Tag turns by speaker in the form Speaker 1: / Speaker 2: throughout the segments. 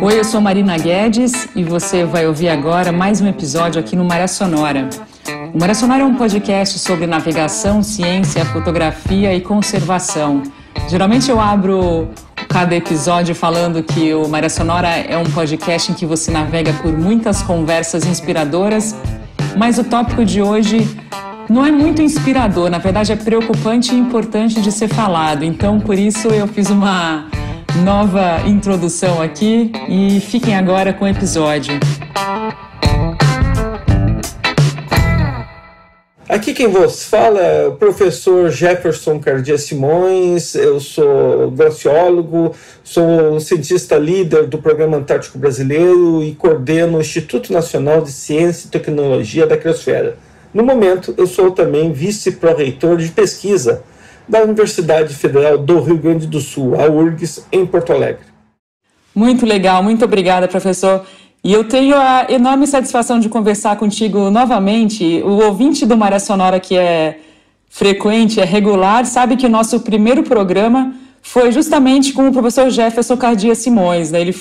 Speaker 1: Oi, eu sou Marina Guedes e você vai ouvir agora mais um episódio aqui no Maré Sonora. O Maré Sonora é um podcast sobre navegação, ciência, fotografia e conservação. Geralmente eu abro cada episódio falando que o Maré Sonora é um podcast em que você navega por muitas conversas inspiradoras, mas o tópico de hoje não é muito inspirador, na verdade é preocupante e importante de ser falado. Então, por isso eu fiz uma nova introdução aqui e fiquem agora com o episódio.
Speaker 2: Aqui quem vos fala é o professor Jefferson Cardia Simões. Eu sou glaciólogo, sou um cientista líder do Programa Antártico Brasileiro e coordeno o Instituto Nacional de Ciência e Tecnologia da Criosfera. No momento, eu sou também vice-pró-reitor de pesquisa da Universidade Federal do Rio Grande do Sul, a URGS, em Porto Alegre.
Speaker 1: Muito legal, muito obrigada, professor. E eu tenho a enorme satisfação de conversar contigo novamente. O ouvinte do Maré Sonora que é frequente, é regular, sabe que o nosso primeiro programa foi justamente com o professor Jefferson Cardia Simões, né? Ele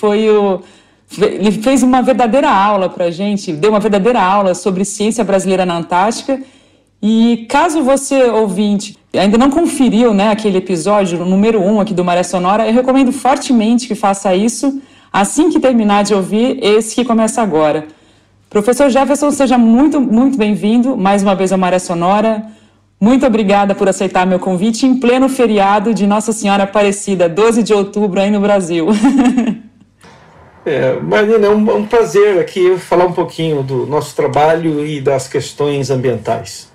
Speaker 1: fez uma verdadeira aula para a gente, deu uma verdadeira aula sobre ciência brasileira na Antártica. E caso você, ouvinte, ainda não conferiu, né, aquele episódio, o número 1 aqui do Maré Sonora, eu recomendo fortemente que faça isso assim que terminar de ouvir esse que começa agora. Professor Jefferson, seja muito, muito bem-vindo mais uma vez ao Maré Sonora. Muito obrigada por aceitar meu convite em pleno feriado de Nossa Senhora Aparecida, 12 de outubro, aí no Brasil.
Speaker 2: Marina, é um prazer aqui falar um pouquinho do nosso trabalho e das questões ambientais.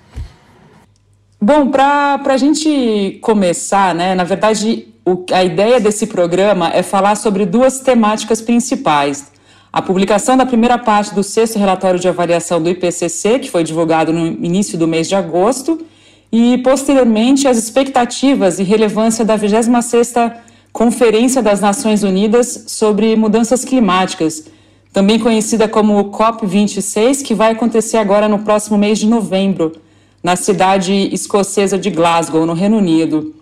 Speaker 1: Bom, para a gente começar, né, na verdade, a ideia desse programa é falar sobre duas temáticas principais. A publicação da primeira parte do 6º relatório de avaliação do IPCC, que foi divulgado no início do mês de agosto, e, posteriormente, as expectativas e relevância da 26ª Conferência das Nações Unidas sobre Mudanças Climáticas, também conhecida como COP26, que vai acontecer agora no próximo mês de novembro, na cidade escocesa de Glasgow, no Reino Unido.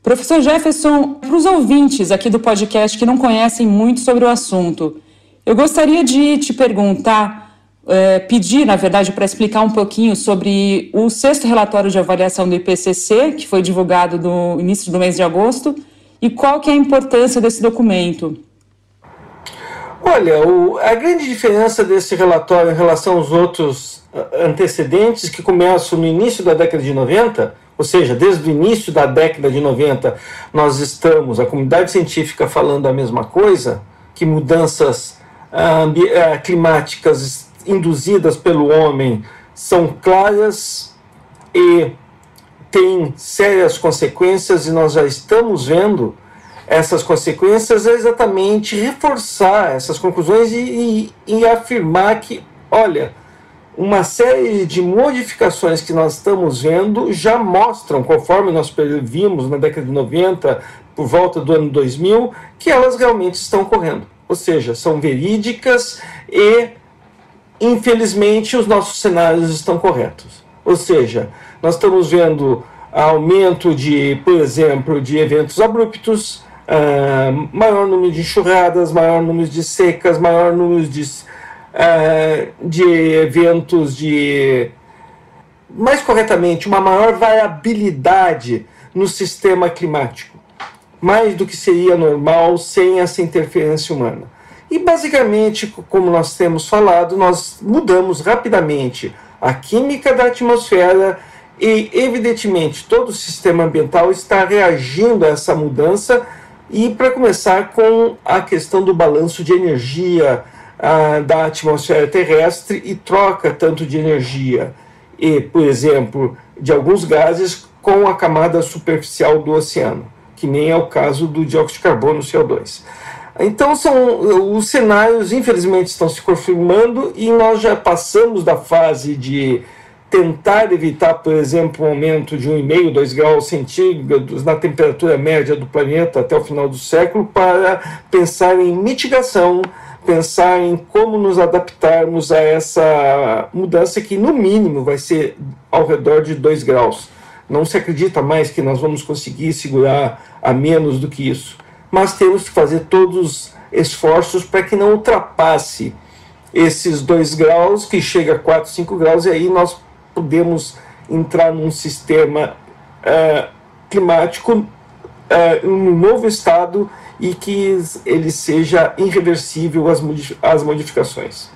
Speaker 1: Professor Jefferson, para os ouvintes aqui do podcast que não conhecem muito sobre o assunto, eu gostaria de te perguntar, pedir, na verdade, para explicar um pouquinho sobre o 6º relatório de avaliação do IPCC, que foi divulgado no início do mês de agosto, e qual que é a importância desse documento?
Speaker 2: Olha, a grande diferença desse relatório em relação aos outros antecedentes que começam no início da década de 90, ou seja, desde o início da década de 90, nós estamos, a comunidade científica, falando a mesma coisa, que mudanças climáticas induzidas pelo homem são claras e têm sérias consequências, e nós já estamos vendo essas consequências, é exatamente reforçar essas conclusões e afirmar que, olha, uma série de modificações que nós estamos vendo já mostram, conforme nós previmos na década de 90, por volta do ano 2000, que elas realmente estão ocorrendo. Ou seja, são verídicas e, infelizmente, os nossos cenários estão corretos. Ou seja, nós estamos vendo aumento de, por exemplo, de eventos abruptos, maior número de enxurradas, maior número de secas, maior número de eventos mais corretamente, uma maior variabilidade no sistema climático, mais do que seria normal sem essa interferência humana. E basicamente, como nós temos falado, nós mudamos rapidamente a química da atmosfera e, evidentemente, todo o sistema ambiental está reagindo a essa mudança. E para começar com a questão do balanço de energia da atmosfera terrestre e troca tanto de energia e, por exemplo, de alguns gases com a camada superficial do oceano, que nem é o caso do dióxido de carbono, CO2. Então, os cenários, infelizmente, estão se confirmando e nós já passamos da fase de tentar evitar, por exemplo, um aumento de 1,5, 2 graus centígrados na temperatura média do planeta até o final do século, para pensar em mitigação, pensar em como nos adaptarmos a essa mudança que, no mínimo, vai ser ao redor de 2 graus. Não se acredita mais que nós vamos conseguir segurar a menos do que isso. mas temos que fazer todos os esforços para que não ultrapasse esses 2 graus, que chega a 4, 5 graus, e aí nós podemos entrar num sistema climático, um novo estado, e que ele seja irreversível às modificações.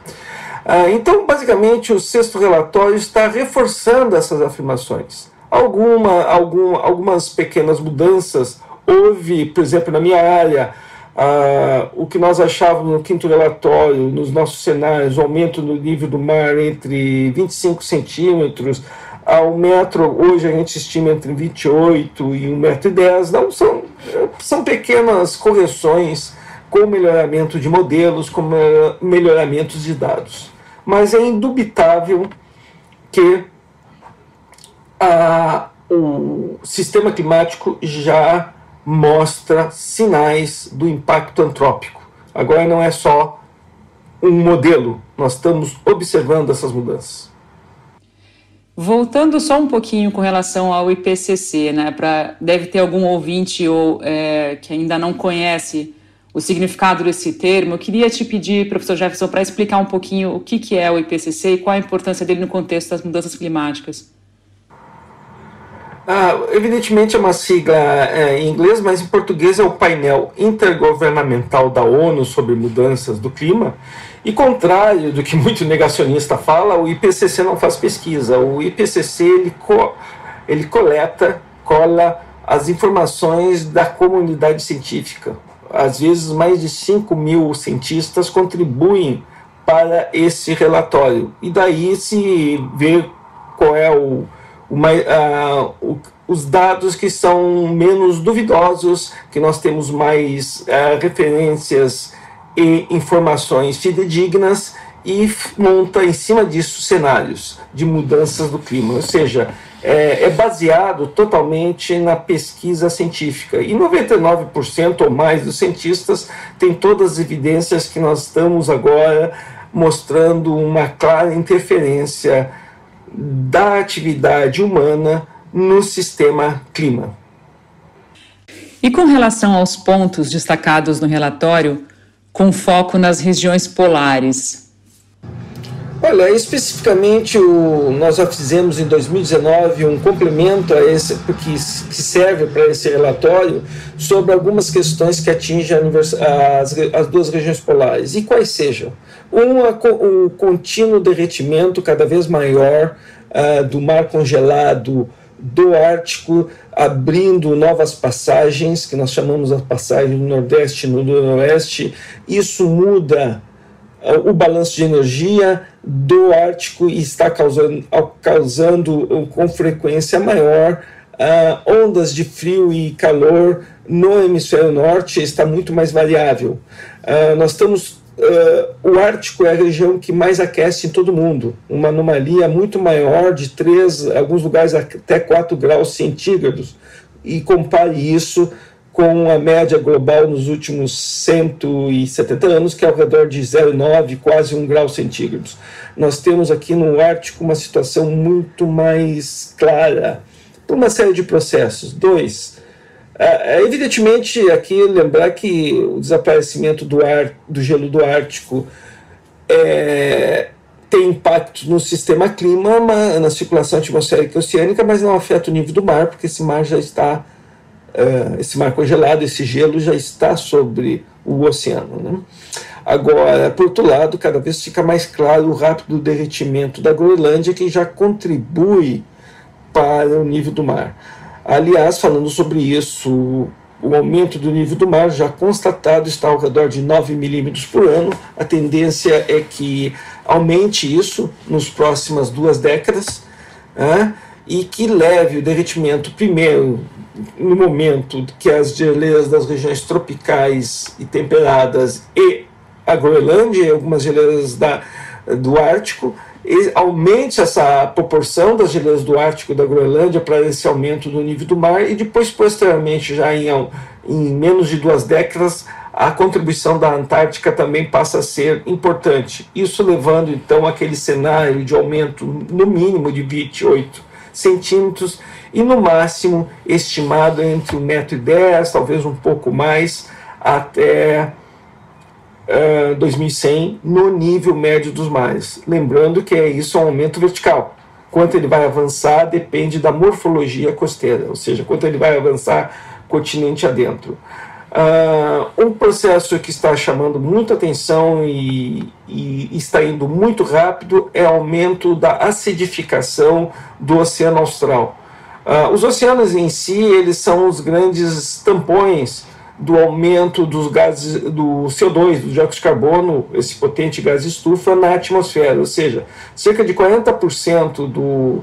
Speaker 2: Então, basicamente, o 6º relatório está reforçando essas afirmações. Algumas pequenas mudanças houve, por exemplo, na minha área, o que nós achávamos no 5º relatório, nos nossos cenários, o aumento no nível do mar entre 25 centímetros ao 1 metro, hoje a gente estima entre 28 e 1,10 m. Não, são pequenas correções com melhoramento de modelos, com melhoramentos de dados. Mas é indubitável que o sistema climático já mostra sinais do impacto antrópico. Agora não é só um modelo, nós estamos observando essas mudanças.
Speaker 1: Voltando só um pouquinho com relação ao IPCC, né? Deve ter algum ouvinte que ainda não conhece o significado desse termo. Eu queria te pedir, professor Jefferson, para explicar um pouquinho o que é o IPCC e qual a importância dele no contexto das mudanças climáticas.
Speaker 2: Evidentemente é uma sigla em inglês, mas em português é o painel intergovernamental da ONU sobre mudanças do clima. E contrário do que muito negacionista fala, o IPCC não faz pesquisa. O IPCC ele cola as informações da comunidade científica. Às vezes mais de 5.000 cientistas contribuem para esse relatório. E daí se vê qual é os dados que são menos duvidosos, que nós temos mais referências e informações fidedignas, e monta em cima disso cenários de mudanças do clima. Ou seja, é baseado totalmente na pesquisa científica. E 99% ou mais dos cientistas têm todas as evidências que nós estamos agora mostrando uma clara interferência da atividade humana no sistema clima.
Speaker 1: E com relação aos pontos destacados no relatório, com foco nas regiões polares?
Speaker 2: Olha, especificamente nós já fizemos em 2019 um complemento a esse, que serve para esse relatório, sobre algumas questões que atingem as 2 regiões polares. E quais sejam? O contínuo derretimento cada vez maior do mar congelado do Ártico, abrindo novas passagens, que nós chamamos a passagem do Nordeste e do Noroeste. Isso muda o balanço de energia do Ártico e está causando com frequência maior ondas de frio e calor no hemisfério norte. Está muito mais variável. O Ártico é a região que mais aquece em todo o mundo, uma anomalia muito maior de 3, alguns lugares até 4 graus centígrados, e compare isso com a média global nos últimos 170 anos, que é ao redor de 0,9, quase 1 grau centígrados. Nós temos aqui no Ártico uma situação muito mais clara, por uma série de processos. 2, evidentemente, aqui lembrar que o desaparecimento do gelo do Ártico tem impacto no sistema clima, na circulação atmosférica e oceânica, mas não afeta o nível do mar, porque esse mar já está, esse mar congelado, esse gelo já está sobre o oceano, né? Agora, por outro lado, cada vez fica mais claro o rápido derretimento da Groenlândia, que já contribui para o nível do mar. Aliás, falando sobre isso, o aumento do nível do mar já constatado está ao redor de 9 milímetros por ano. A tendência é que aumente isso nas próximas 2 décadas, e que leve o derretimento, primeiro, no momento que as geleiras das regiões tropicais e temperadas e a Groenlândia e algumas geleiras do Ártico, aumente essa proporção das geleiras do Ártico e da Groenlândia para esse aumento do nível do mar, e depois, posteriormente, já em menos de 2 décadas, a contribuição da Antártica também passa a ser importante. Isso levando, então, aquele cenário de aumento no mínimo de 28 centímetros e no máximo estimado entre 1,10 m, talvez um pouco mais, até 2100 no nível médio dos mares. Lembrando que isso é um aumento vertical. Quanto ele vai avançar depende da morfologia costeira, ou seja, quanto ele vai avançar continente adentro. Um processo que está chamando muita atenção e está indo muito rápido é o aumento da acidificação do Oceano Austral. Os oceanos em si, eles são os grandes tampões do aumento dos gases, do CO2, do dióxido de carbono, esse potente gás estufa, na atmosfera. Ou seja, cerca de 40% do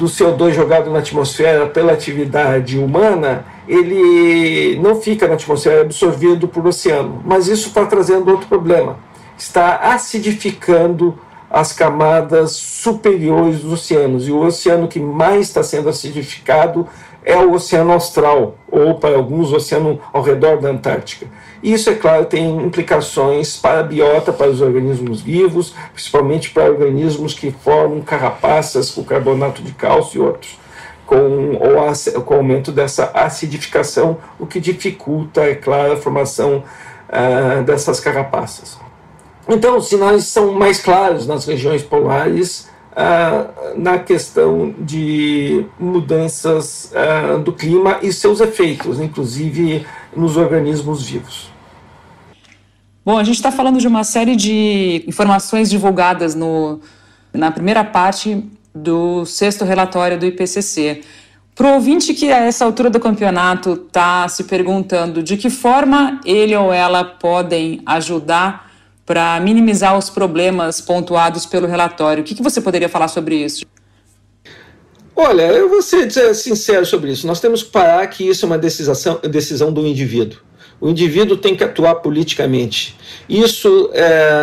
Speaker 2: CO2 jogado na atmosfera pela atividade humana, ele não fica na atmosfera, é absorvido por oceano. Mas isso está trazendo outro problema. Está acidificando as camadas superiores dos oceanos. E o oceano que mais está sendo acidificado é o Oceano Austral, ou para alguns, o oceano ao redor da Antártica. Isso, é claro, tem implicações para a biota, para os organismos vivos, principalmente para organismos que formam carapaças com carbonato de cálcio e outros, com o aumento dessa acidificação, o que dificulta, é claro, a formação dessas carapaças. Então, os sinais são mais claros nas regiões polares, na questão de mudanças do clima e seus efeitos, inclusive nos organismos vivos.
Speaker 1: Bom, a gente está falando de uma série de informações divulgadas na primeira parte do 6º relatório do IPCC. Para o ouvinte que a essa altura do campeonato está se perguntando de que forma ele ou ela podem ajudar para minimizar os problemas pontuados pelo relatório, o que você poderia falar sobre isso?
Speaker 2: Olha, eu vou ser sincero sobre isso. Nós temos que parar que isso é uma decisão do indivíduo. O indivíduo tem que atuar politicamente. Isso,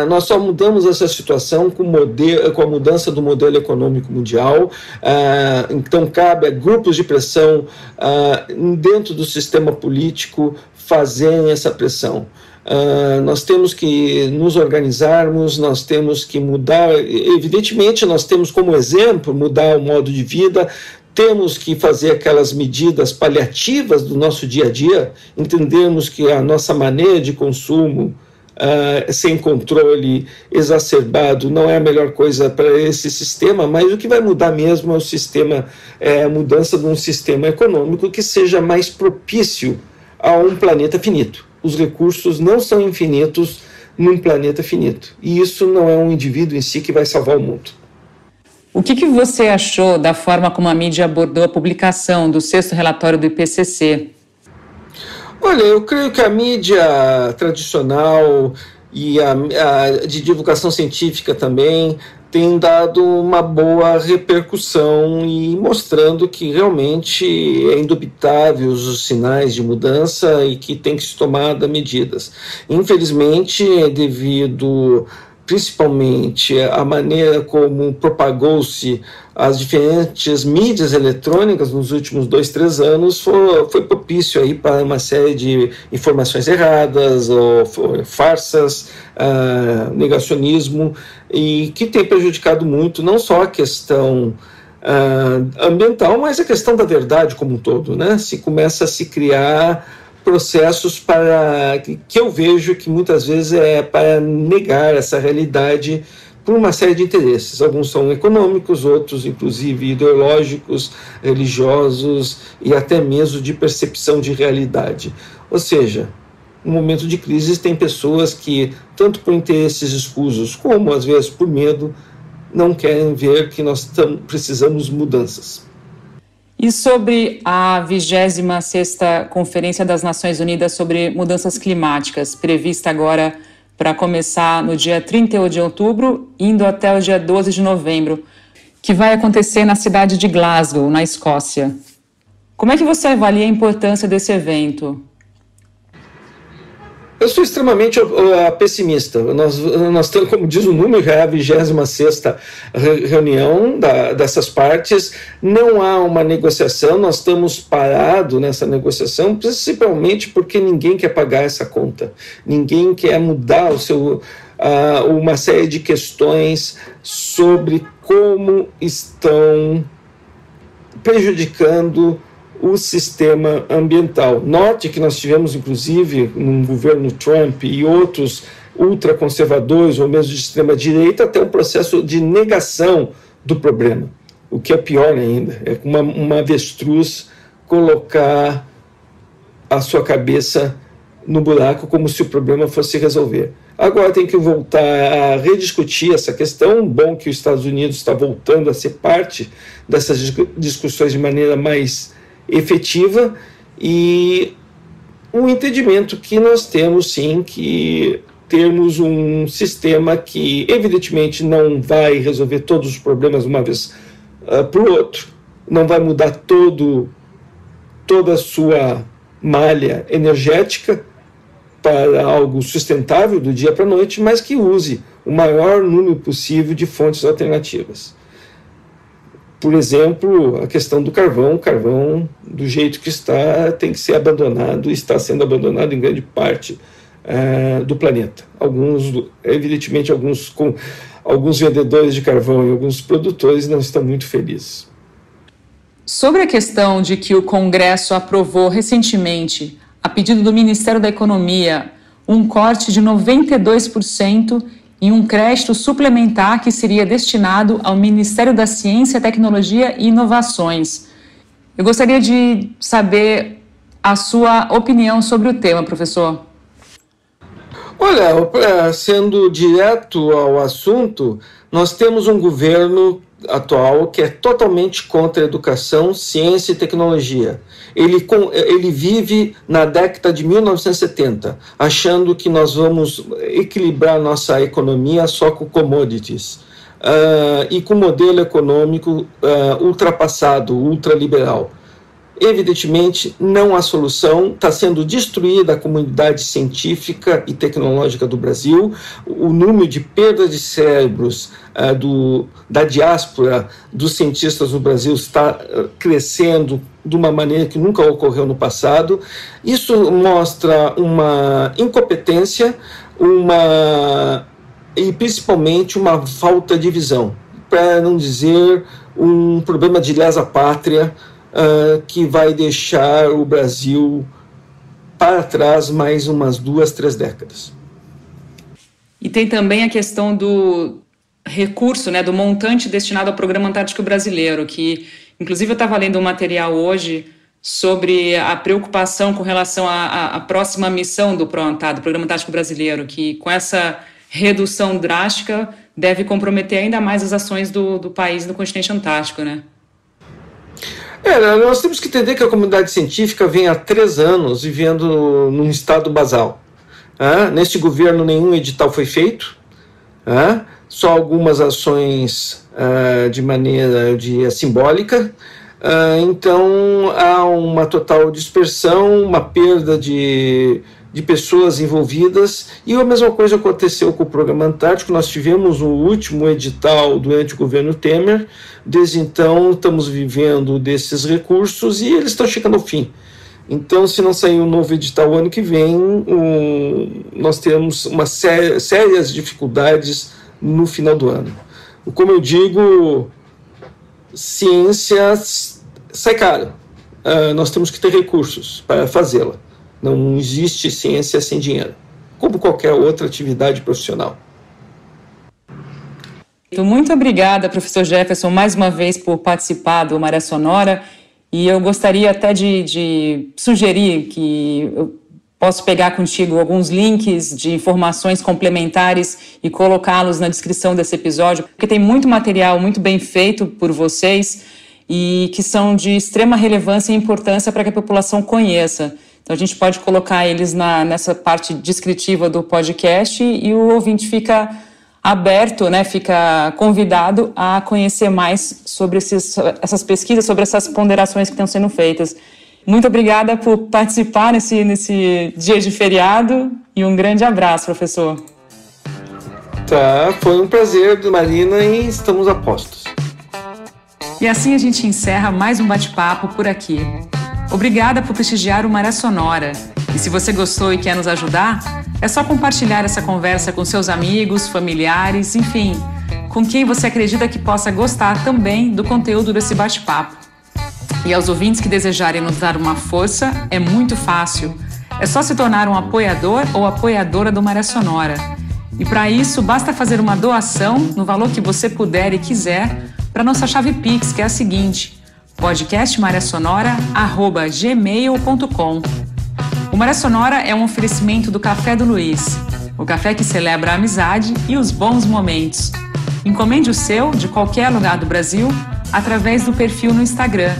Speaker 2: nós só mudamos essa situação com a mudança do modelo econômico mundial. Então, cabe a grupos de pressão dentro do sistema político fazerem essa pressão. Nós temos que nos organizarmos, nós temos que mudar, evidentemente nós temos como exemplo mudar o modo de vida, temos que fazer aquelas medidas paliativas do nosso dia a dia, entendermos que a nossa maneira de consumo sem controle exacerbado não é a melhor coisa para esse sistema, mas o que vai mudar mesmo é o sistema, a mudança de um sistema econômico que seja mais propício a um planeta finito. Os recursos não são infinitos num planeta finito. E isso não é um indivíduo em si que vai salvar o mundo.
Speaker 1: O que você achou da forma como a mídia abordou a publicação do 6º relatório do IPCC?
Speaker 2: Olha, eu creio que a mídia tradicional e a de divulgação científica também tem dado uma boa repercussão e mostrando que realmente é indubitável os sinais de mudança e que tem que se tomar medidas. Infelizmente, devido principalmente a maneira como propagou-se as diferentes mídias eletrônicas nos últimos 2-3 anos, foi propício aí para uma série de informações erradas, ou farsas, negacionismo, e que tem prejudicado muito não só a questão ambiental, mas a questão da verdade como um todo, né? Se começa a se criar processos que eu vejo que muitas vezes é para negar essa realidade por uma série de interesses. Alguns são econômicos, outros inclusive ideológicos, religiosos e até mesmo de percepção de realidade. Ou seja, no momento de crise tem pessoas que, tanto por interesses escusos como às vezes por medo, não querem ver que nós precisamos mudanças.
Speaker 1: E sobre a 26ª Conferência das Nações Unidas sobre Mudanças Climáticas, prevista agora para começar no dia 31 de outubro, indo até o dia 12 de novembro, que vai acontecer na cidade de Glasgow, na Escócia. Como é que você avalia a importância desse evento?
Speaker 2: Eu sou extremamente pessimista. Nós temos, como diz o número, já é a 26ª reunião dessas partes. Não há uma negociação, nós estamos parados nessa negociação, principalmente porque ninguém quer pagar essa conta. Ninguém quer mudar uma série de questões sobre como estão prejudicando o sistema ambiental. Note que nós tivemos, inclusive, no governo Trump e outros ultraconservadores ou mesmo de extrema-direita, até um processo de negação do problema, o que é pior ainda, é uma avestruz colocar a sua cabeça no buraco como se o problema fosse resolver. Agora tem que voltar a rediscutir essa questão. Bom que os Estados Unidos está voltando a ser parte dessas discussões de maneira mais efetiva, e um entendimento que nós temos sim que termos um sistema que evidentemente não vai resolver todos os problemas de uma vez para o outro, não vai mudar toda a sua malha energética para algo sustentável do dia para a noite, mas que use o maior número possível de fontes alternativas. Por exemplo, a questão do carvão. O carvão, do jeito que está, tem que ser abandonado, está sendo abandonado em grande parte do planeta. Evidentemente, alguns vendedores de carvão e alguns produtores não estão muito felizes.
Speaker 1: Sobre a questão de que o Congresso aprovou recentemente, a pedido do Ministério da Economia, um corte de 92% em um crédito suplementar que seria destinado ao Ministério da Ciência, Tecnologia e Inovações. Eu gostaria de saber a sua opinião sobre o tema, professor.
Speaker 2: Olha, sendo direto ao assunto, nós temos um governo atual que é totalmente contra a educação, ciência e tecnologia. Ele vive na década de 1970, achando que nós vamos equilibrar nossa economia só com commodities e com modelo econômico ultrapassado, ultraliberal. Evidentemente, não há solução, está sendo destruída a comunidade científica e tecnológica do Brasil, o número de perda de cérebros da diáspora dos cientistas no Brasil está crescendo de uma maneira que nunca ocorreu no passado. Isso mostra uma incompetência e principalmente uma falta de visão, para não dizer um problema de lesa pátria, que vai deixar o Brasil para trás mais umas 2-3 décadas.
Speaker 1: E tem também a questão do recurso, do montante destinado ao Programa Antártico Brasileiro, que, inclusive, eu estava lendo um material hoje sobre a preocupação com relação à próxima missão do PROANTAR, do Programa Antártico Brasileiro, que, com essa redução drástica, deve comprometer ainda mais as ações do país no continente antártico, né?
Speaker 2: Nós temos que entender que a comunidade científica vem há 3 anos vivendo num estado basal. Neste governo nenhum edital foi feito, só algumas ações de maneira simbólica. Então há uma total dispersão, uma perda de pessoas envolvidas, e a mesma coisa aconteceu com o Programa Antártico. Nós tivemos o último edital durante o governo Temer, desde então estamos vivendo desses recursos e eles estão chegando ao fim. Então, se não sair um novo edital ano que vem, nós teremos sérias dificuldades no final do ano. Como eu digo, ciência sai caro, nós temos que ter recursos para fazê-la. Não existe ciência sem dinheiro, como qualquer outra atividade profissional.
Speaker 1: Muito obrigada, professor Jefferson, mais uma vez por participar do Maré Sonora. E eu gostaria até de sugerir que eu posso pegar contigo alguns links de informações complementares e colocá-los na descrição desse episódio, porque tem muito material muito bem feito por vocês e que são de extrema relevância e importância para que a população conheça. Então, a gente pode colocar eles nessa parte descritiva do podcast e o ouvinte fica aberto, fica convidado a conhecer mais sobre essas pesquisas, sobre essas ponderações que estão sendo feitas. Muito obrigada por participar nesse dia de feriado e um grande abraço, professor.
Speaker 2: Foi um prazer, Marina, e estamos a postos.
Speaker 1: E assim a gente encerra mais um bate-papo por aqui. Obrigada por prestigiar o Maré Sonora. E se você gostou e quer nos ajudar, é só compartilhar essa conversa com seus amigos, familiares, enfim, com quem você acredita que possa gostar também do conteúdo desse bate-papo. E aos ouvintes que desejarem nos dar uma força, é muito fácil. É só se tornar um apoiador ou apoiadora do Maré Sonora. E para isso, basta fazer uma doação no valor que você puder e quiser para nossa chave Pix, que é a seguinte: podcastmaresonora@gmail.com. O Maré Sonora é um oferecimento do Café do Luiz, o café que celebra a amizade e os bons momentos. Encomende o seu de qualquer lugar do Brasil através do perfil no Instagram,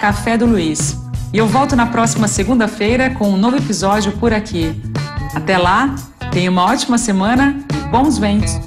Speaker 1: @Café do Luiz. E eu volto na próxima segunda-feira com um novo episódio por aqui. Até lá, tenha uma ótima semana e bons ventos!